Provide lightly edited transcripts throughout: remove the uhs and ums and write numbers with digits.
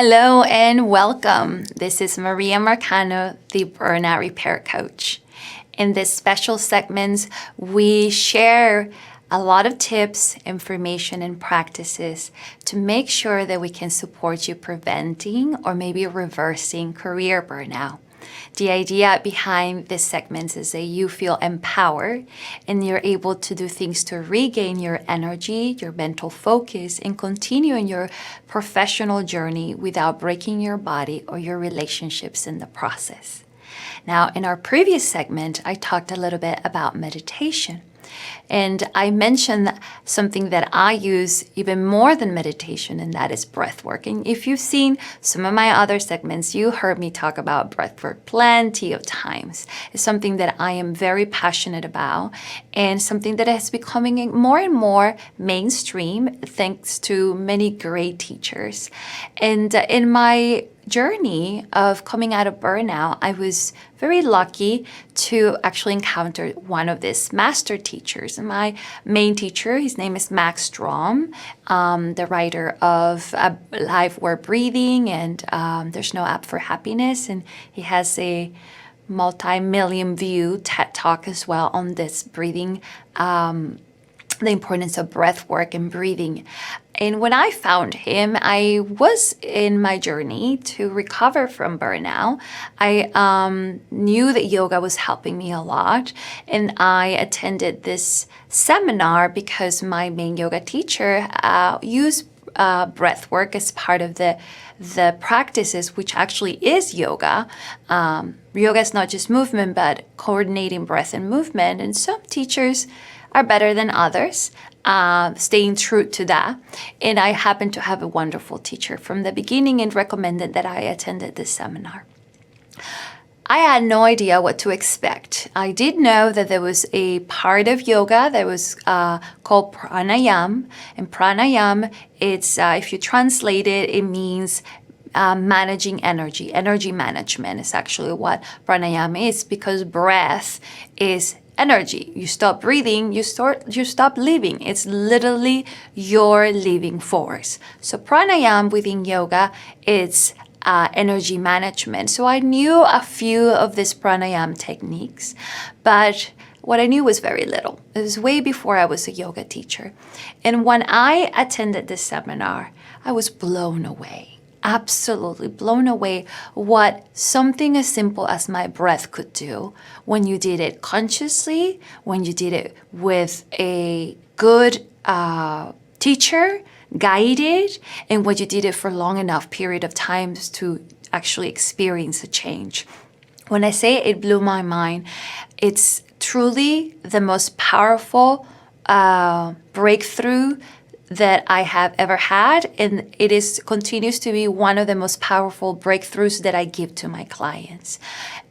Hello and welcome. This is Maria Marcano, the Burnout Repair Coach. In this special segment, we share a lot of tips, information, and practices to make sure that we can support you preventing or maybe reversing career burnout. The idea behind this segment is that you feel empowered and you're able to do things to regain your energy, your mental focus, and continue in your professional journey without breaking your body or your relationships in the process. Now, in our previous segment, I talked a little bit about meditation. And I mentioned something that I use even more than meditation, and that is breathworking. If you've seen some of my other segments, you heard me talk about breathwork plenty of times. It's something that I am very passionate about and something that is becoming more and more mainstream thanks to many great teachers. And in my journey of coming out of burnout, I was very lucky to actually encounter one of these master teachers. And my main teacher, his name is Max Strom, the writer of Life Worth Breathing and There's No App for Happiness. And he has a multi-million view TED Talk as well on this breathing, the importance of breath work and breathing. And when I found him, I was in my journey to recover from burnout. I knew that yoga was helping me a lot. And I attended this seminar because my main yoga teacher used breath work as part of the practices, which actually is yoga. Yoga is not just movement, but coordinating breath and movement. And some teachers are better than others, staying true to that. And I happened to have a wonderful teacher from the beginning and recommended that I attended this seminar. I had no idea what to expect. I did know that there was a part of yoga that was called pranayam. And pranayam, it's if you translate it, it means managing energy. Energy management is actually what pranayam is, because breath is energy. You stop breathing, you stop living. It's literally your living force. So pranayam within yoga, it's energy management. So I knew a few of these pranayam techniques, but what I knew was very little. It was way before I was a yoga teacher. And when I attended this seminar, I was blown away. Absolutely blown away what something as simple as my breath could do when you did it consciously, when you did it with a good teacher, guided, and when you did it for long enough period of times to actually experience a change. When I say it blew my mind, it's truly the most powerful breakthrough that I have ever had, and it continues to be one of the most powerful breakthroughs that I give to my clients.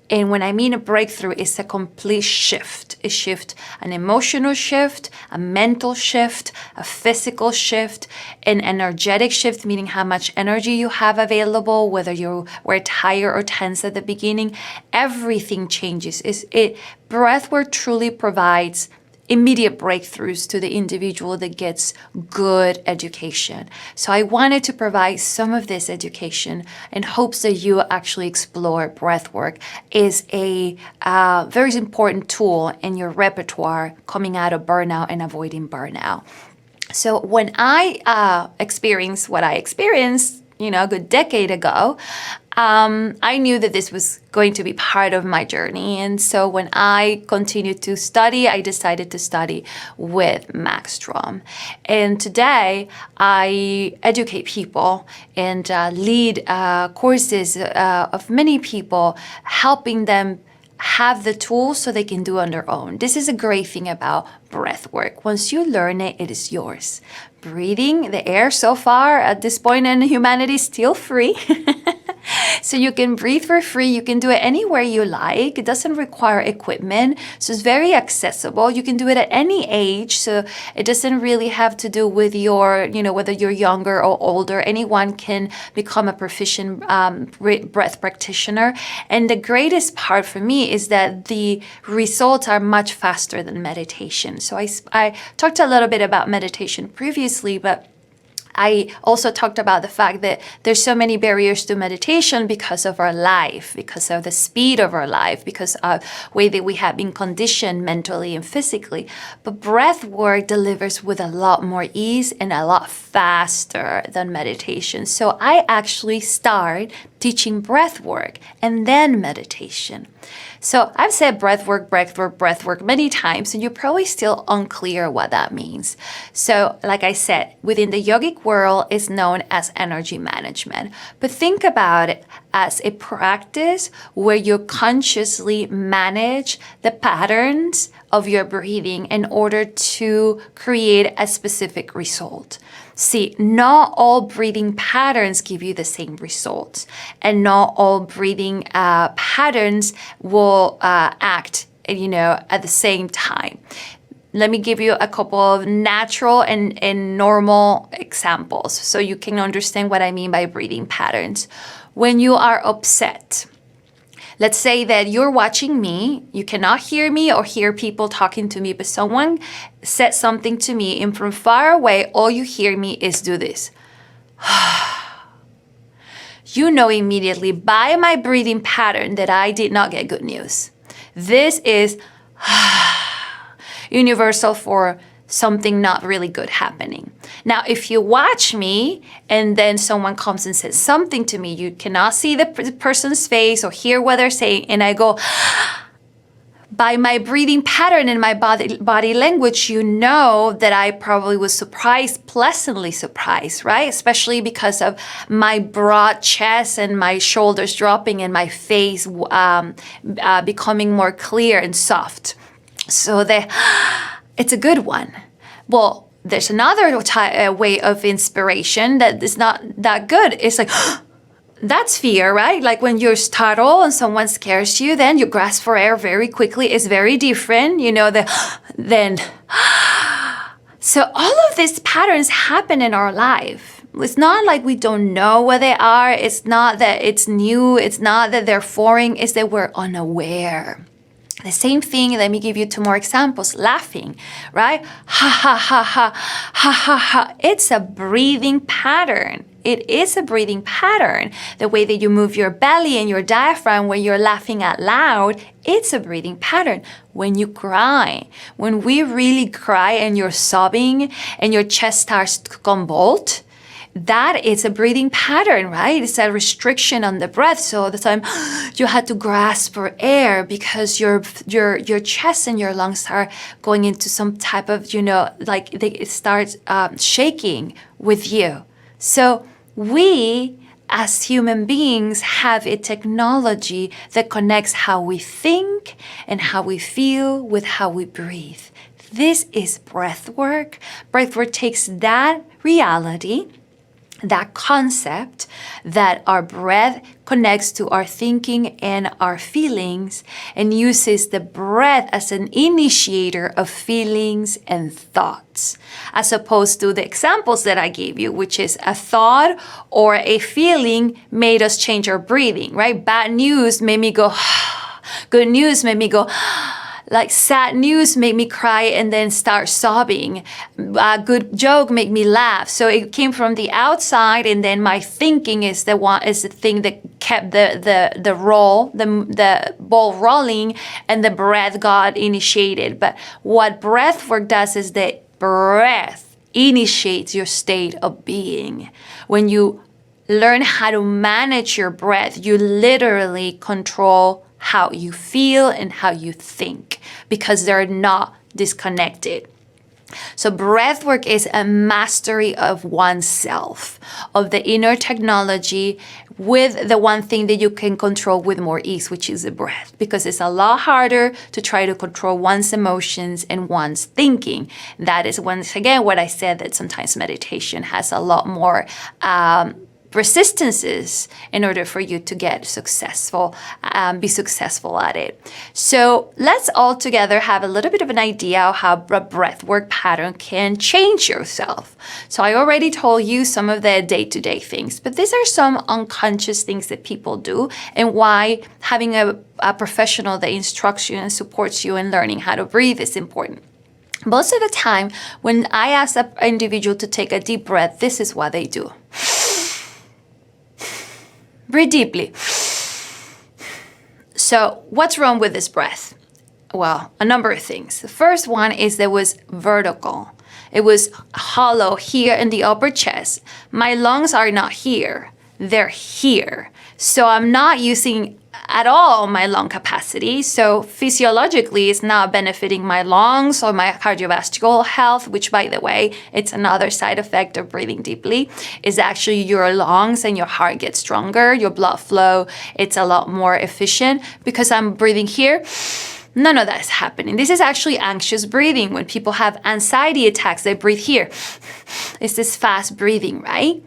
And when I mean a breakthrough, it's a complete shift. A shift, an emotional shift, a mental shift, a physical shift, an energetic shift, meaning how much energy you have available, whether you were tired or tense at the beginning, everything changes. Breathwork truly provides immediate breakthroughs to the individual that gets good education. So I wanted to provide some of this education in hopes that you actually explore breathwork is a very important tool in your repertoire coming out of burnout and avoiding burnout. So when I experienced what I experienced, a good decade ago, I knew that this was going to be part of my journey. And so when I continued to study, I decided to study with Max Strom. And today I educate people and lead courses of many people, helping them have the tools so they can do on their own. This is a great thing about breath work. Once you learn it, it is yours. Breathing, the air so far at this point in humanity is still free. So you can breathe for free. You can do it anywhere you like. It doesn't require equipment. So it's very accessible. You can do it at any age. So it doesn't really have to do with your, whether you're younger or older. Anyone can become a proficient breath practitioner. And the greatest part for me is that the results are much faster than meditation. So I talked a little bit about meditation previously, but I also talked about the fact that there's so many barriers to meditation because of our life, because of the speed of our life, because of the way that we have been conditioned mentally and physically. But breath work delivers with a lot more ease and a lot faster than meditation. So I actually start teaching breath work and then meditation. So I've said breath work many times, and you're probably still unclear what that means. So like I said, within the yogic world, it's known as energy management. But think about it as a practice where you consciously manage the patterns of your breathing in order to create a specific result. See, not all breathing patterns give you the same results, and not all breathing patterns will act, at the same time. Let me give you a couple of natural and normal examples so you can understand what I mean by breathing patterns. When you are upset, let's say that you're watching me, you cannot hear me or hear people talking to me, but someone said something to me, and from far away, all you hear me is do this. You know immediately by my breathing pattern that I did not get good news. This is universal for something not really good happening. Now, if you watch me and then someone comes and says something to me, you cannot see the person's face or hear what they're saying, and I go, by my breathing pattern and my body language, you know that I probably was surprised, pleasantly surprised, right? Especially because of my broad chest and my shoulders dropping and my face becoming more clear and soft. So it's a good one. Well, there's another way of inspiration that is not that good. It's like, that's fear, right? Like when you're startled and someone scares you, then you grasp for air very quickly. It's very different, then. So all of these patterns happen in our life. It's not like we don't know what they are. It's not that it's new. It's not that they're foreign. It's that we're unaware. The same thing, let me give you 2 more examples. Laughing, right? Ha, ha, ha, ha, ha, ha, ha. It's a breathing pattern. It is a breathing pattern. The way that you move your belly and your diaphragm when you're laughing out loud, it's a breathing pattern. When you cry, when we really cry and you're sobbing and your chest starts to convulse, that is a breathing pattern, right? It's a restriction on the breath. So all the time you had to grasp for air because your chest and your lungs are going into some type of, it starts shaking with you. So we as human beings have a technology that connects how we think and how we feel with how we breathe. This is breath work. Breath work takes that reality, that concept that our breath connects to our thinking and our feelings, and uses the breath as an initiator of feelings and thoughts, as opposed to the examples that I gave you, which is a thought or a feeling made us change our breathing, right? Bad news made me go, good news made me go, like sad news made me cry and then start sobbing. A good joke made me laugh. So it came from the outside, and then my thinking is the thing that kept the ball rolling, and the breath got initiated. But what breath work does is that breath initiates your state of being. When you learn how to manage your breath, you literally control how you feel and how you think, because they're not disconnected. So breath work is a mastery of oneself, of the inner technology, with the one thing that you can control with more ease, which is the breath, because it's a lot harder to try to control one's emotions and one's thinking. That is, once again, what I said, that sometimes meditation has a lot more resistances in order for you to get successful, be successful at it. So let's all together have a little bit of an idea of how a breath work pattern can change yourself. So I already told you some of the day-to-day things, but these are some unconscious things that people do, and why having a professional that instructs you and supports you in learning how to breathe is important. Most of the time, when I ask an individual to take a deep breath, this is what they do. Breathe deeply. So what's wrong with this breath? Well, a number of things. The first one is that it was vertical. It was hollow here in the upper chest. My lungs are not here. They're here. So I'm not using at all my lung capacity. So physiologically, it's not benefiting my lungs or my cardiovascular health, which, by the way, it's another side effect of breathing deeply, is actually your lungs and your heart get stronger. Your blood flow, it's a lot more efficient because I'm breathing here. None of that is happening. This is actually anxious breathing. When people have anxiety attacks, they breathe here. It's this fast breathing, right?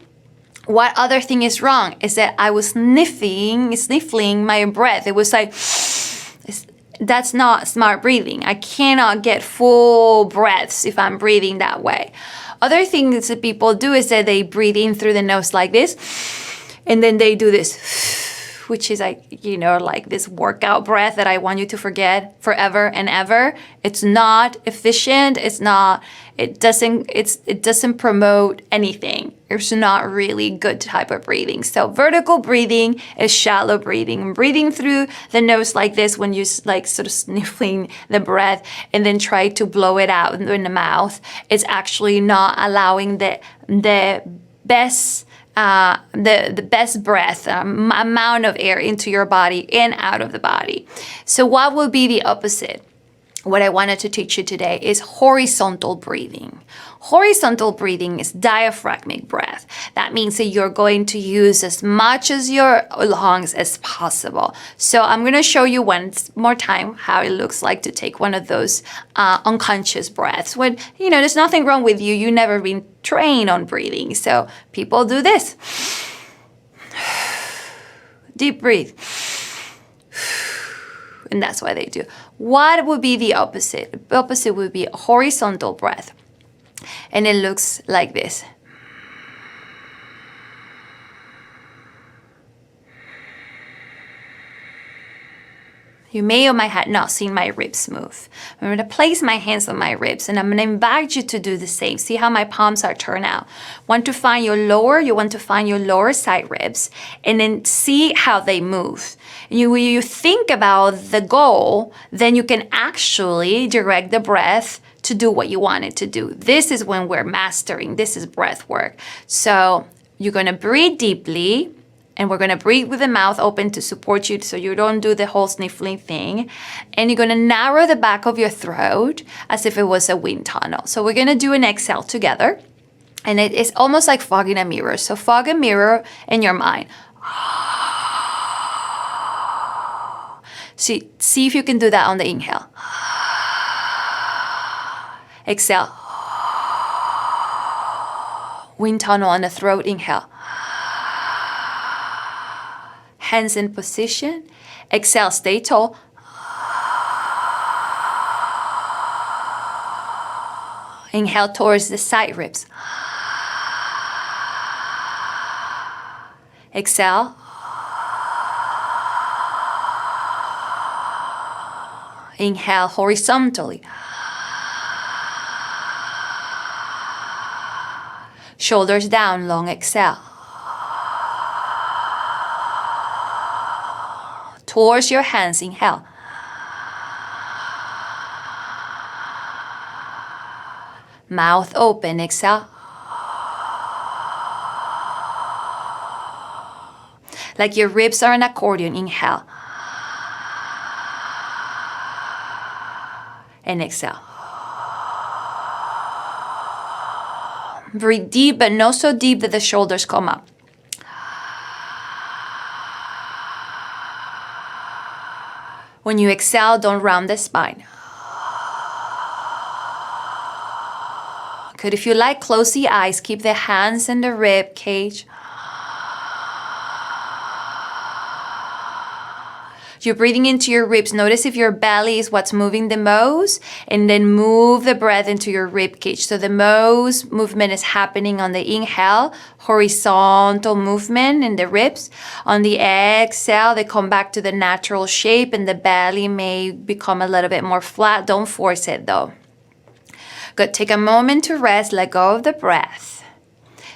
What other thing is wrong is that I was sniffling my breath. It was like, that's not smart breathing. I cannot get full breaths if I'm breathing that way. Other things that people do is that they breathe in through the nose like this, and then they do this, which is like, like this workout breath that I want you to forget forever and ever. It's not efficient. It doesn't promote anything. It's not really good type of breathing. So vertical breathing is shallow breathing. Breathing through the nose like this when you like sort of sniffling the breath and then try to blow it out in the mouth. It's actually not allowing the best the best breath, amount of air into your body and out of the body. So what will be the opposite? What I wanted to teach you today is horizontal breathing. Horizontal breathing is diaphragmatic breath. That means that you're going to use as much as your lungs as possible. So I'm going to show you one more time how it looks like to take one of those unconscious breaths. When, there's nothing wrong with you. You've never been trained on breathing. So people do this. Deep breathe. And that's what they do. What would be the opposite? The opposite would be a horizontal breath. And it looks like this. You may or may have not seen my ribs move. I'm going to place my hands on my ribs and I'm going to invite you to do the same. See how my palms are turned out. You want to find your lower side ribs and then see how they move. And you think about the goal, then you can actually direct the breath to do what you want it to do. This is when we're mastering. This is breath work. So you're going to breathe deeply. And we're going to breathe with the mouth open to support you so you don't do the whole sniffling thing. And you're going to narrow the back of your throat as if it was a wind tunnel. So we're going to do an exhale together. And it is almost like fogging a mirror. So fog a mirror in your mind. See if you can do that on the inhale. Exhale. Wind tunnel on the throat, inhale. Hands in position. Exhale, stay tall. Inhale towards the side ribs. Exhale. Inhale horizontally. Shoulders down, long exhale. Towards your hands, inhale. Mouth open, exhale. Like your ribs are an accordion, inhale. And exhale. Breathe deep, but not so deep that the shoulders come up. When you exhale, don't round the spine. Good. If you like, close the eyes. Keep the hands in the rib cage. You're breathing into your ribs. Notice if your belly is what's moving the most, and then move the breath into your rib cage. So the most movement is happening on the inhale, horizontal movement in the ribs. On the exhale, they come back to the natural shape and the belly may become a little bit more flat. Don't force it though. Good. Take a moment to rest. Let go of the breath.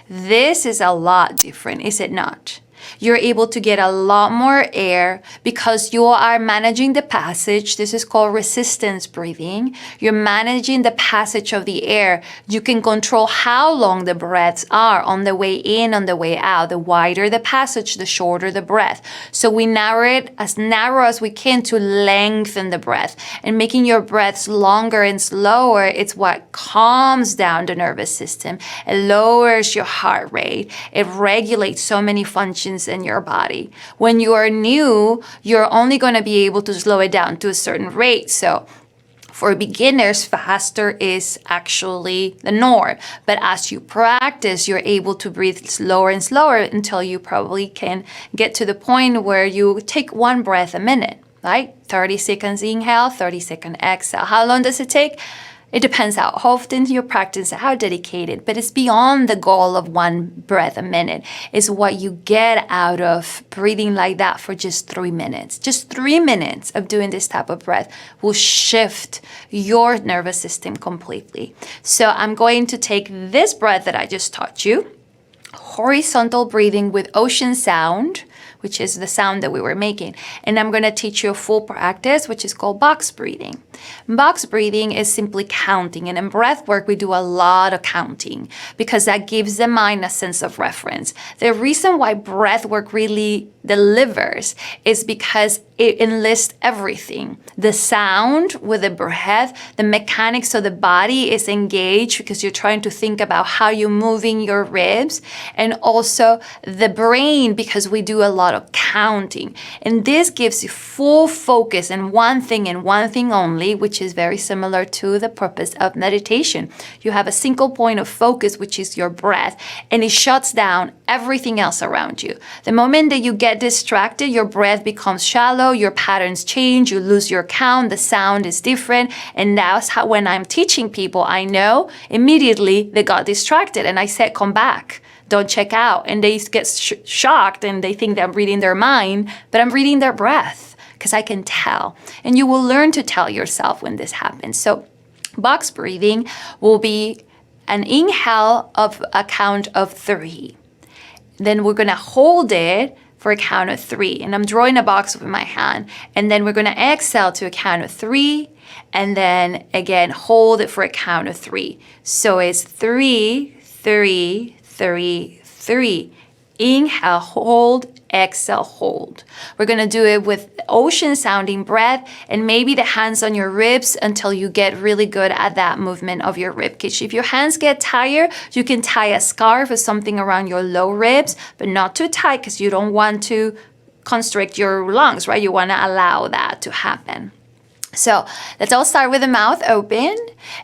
This is a lot different, is it not? You're able to get a lot more air because you are managing the passage. This is called resistance breathing. You're managing the passage of the air. You can control how long the breaths are on the way in, on the way out. The wider the passage, the shorter the breath. So we narrow it as narrow as we can to lengthen the breath. And making your breaths longer and slower, it's what calms down the nervous system. It lowers your heart rate. It regulates so many functions in your body. When you are new, you're only going to be able to slow it down to a certain rate. So for beginners, faster is actually the norm. But as you practice, you're able to breathe slower and slower until you probably can get to the point where you take one breath a minute, right? 30 seconds inhale, 30-second exhale. How long does it take? It depends how often you practice, how dedicated, but it's beyond the goal of one breath a minute. It's what you get out of breathing like that for just 3 minutes. Just 3 minutes of doing this type of breath will shift your nervous system completely. So I'm going to take this breath that I just taught you, horizontal breathing with ocean sound, which is the sound that we were making. And I'm going to teach you a full practice, which is called box breathing. Box breathing is simply counting. And in breath work, we do a lot of counting because that gives the mind a sense of reference. The reason why breath work really delivers is because it enlists everything. The sound with the breath, the mechanics of the body is engaged because you're trying to think about how you're moving your ribs, and also the brain because we do a lot of counting. And this gives you full focus in one thing and one thing only, which is very similar to the purpose of meditation. You have a single point of focus, which is your breath, and it shuts down everything else around you. The moment that you get distracted, your breath becomes shallow, your patterns change, you lose your count, the sound is different. And that's how, when I'm teaching people, I know immediately they got distracted. And I said, come back, don't check out. And they get shocked and they think that I'm reading their mind, but I'm reading their breath because I can tell. And you will learn to tell yourself when this happens. So box breathing will be an inhale of a count of 3. Then we're going to hold it for a count of 3. And I'm drawing a box with my hand. And then we're going to exhale to a count of 3. And then again, hold it for a count of 3. So it's 3, 3, 3, 3. Inhale, hold, exhale, hold. We're going to do it with ocean sounding breath and maybe the hands on your ribs until you get really good at that movement of your rib cage. If your hands get tired, you can tie a scarf or something around your low ribs, but not too tight because you don't want to constrict your lungs, right? You want to allow that to happen. So let's all start with the mouth open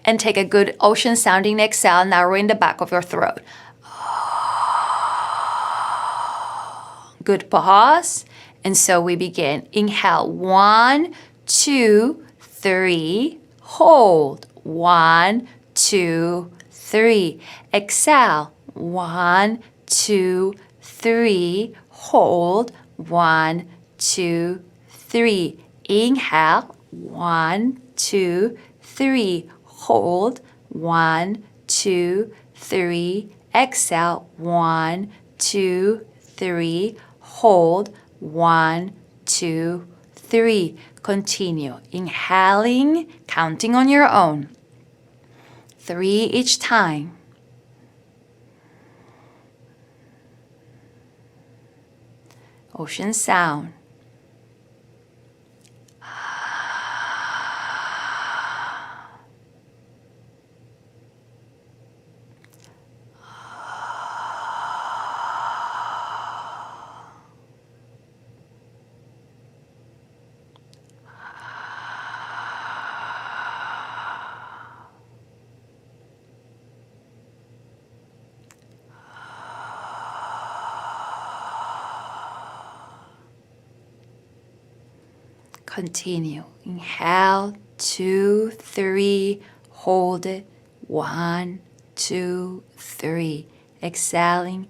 and take a good ocean sounding exhale, narrowing the back of your throat. Good pause. And so we begin. Inhale, 1, 2, 3. Hold, 1, 2, 3. Exhale, 1, 2, 3. Hold, 1, 2, 3. Inhale, 1, 2, 3. Hold, 1, 2, 3. Exhale, 1, 2, 3. Hold, 1, 2, 3. Continue. Inhaling, counting on your own. 3 each time. Ocean sound. Continue. Inhale, 2, 3. Hold it. 1, 2, 3. Exhaling.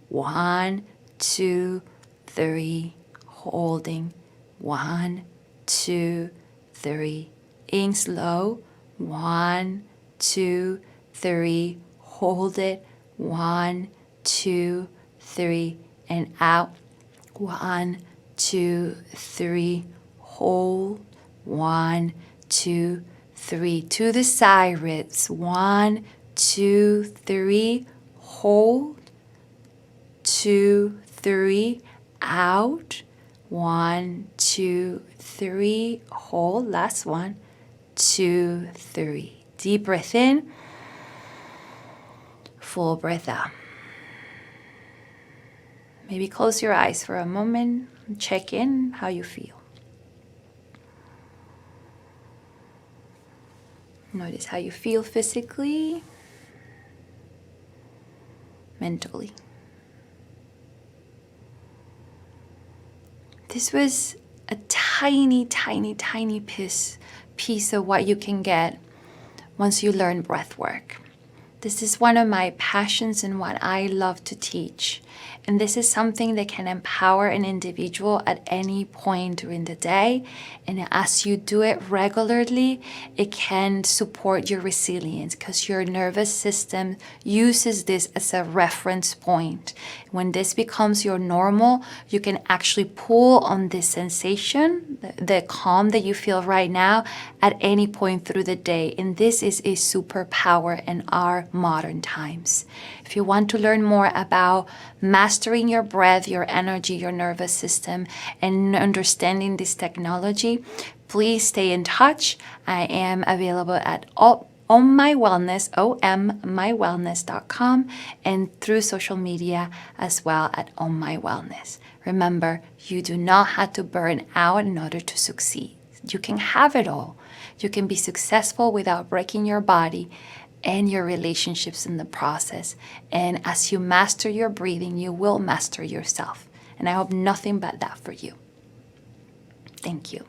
1, 2, 3. Holding. 1, 2, 3. In slow. 1, 2, 3. Hold it. 1, 2, 3. And out. 1, 2, 3. Hold. 1, 2, 3. To the side ribs. 1, 2, 3. Hold. 2, 3. Out. 1, 2, 3. Hold. Last one. 2, 3. Deep breath in. Full breath out. Maybe close your eyes for a moment and check in how you feel. Notice how you feel physically, mentally. This was a tiny, tiny, tiny piece of what you can get once you learn breath work. This is one of my passions and what I love to teach. And this is something that can empower an individual at any point during the day. And as you do it regularly, it can support your resilience because your nervous system uses this as a reference point. When this becomes your normal, you can actually pull on this sensation, the calm that you feel right now, at any point through the day. And this is a superpower in our modern times. If you want to learn more about mastering your breath, your energy, your nervous system, and understanding this technology, please stay in touch. I am available at onmywellness.com, and through social media as well at onmywellness. Remember, you do not have to burn out in order to succeed. You can have it all. You can be successful without breaking your body and your relationships in the process. And as you master your breathing, you will master yourself. And I hope nothing but that for you. Thank you.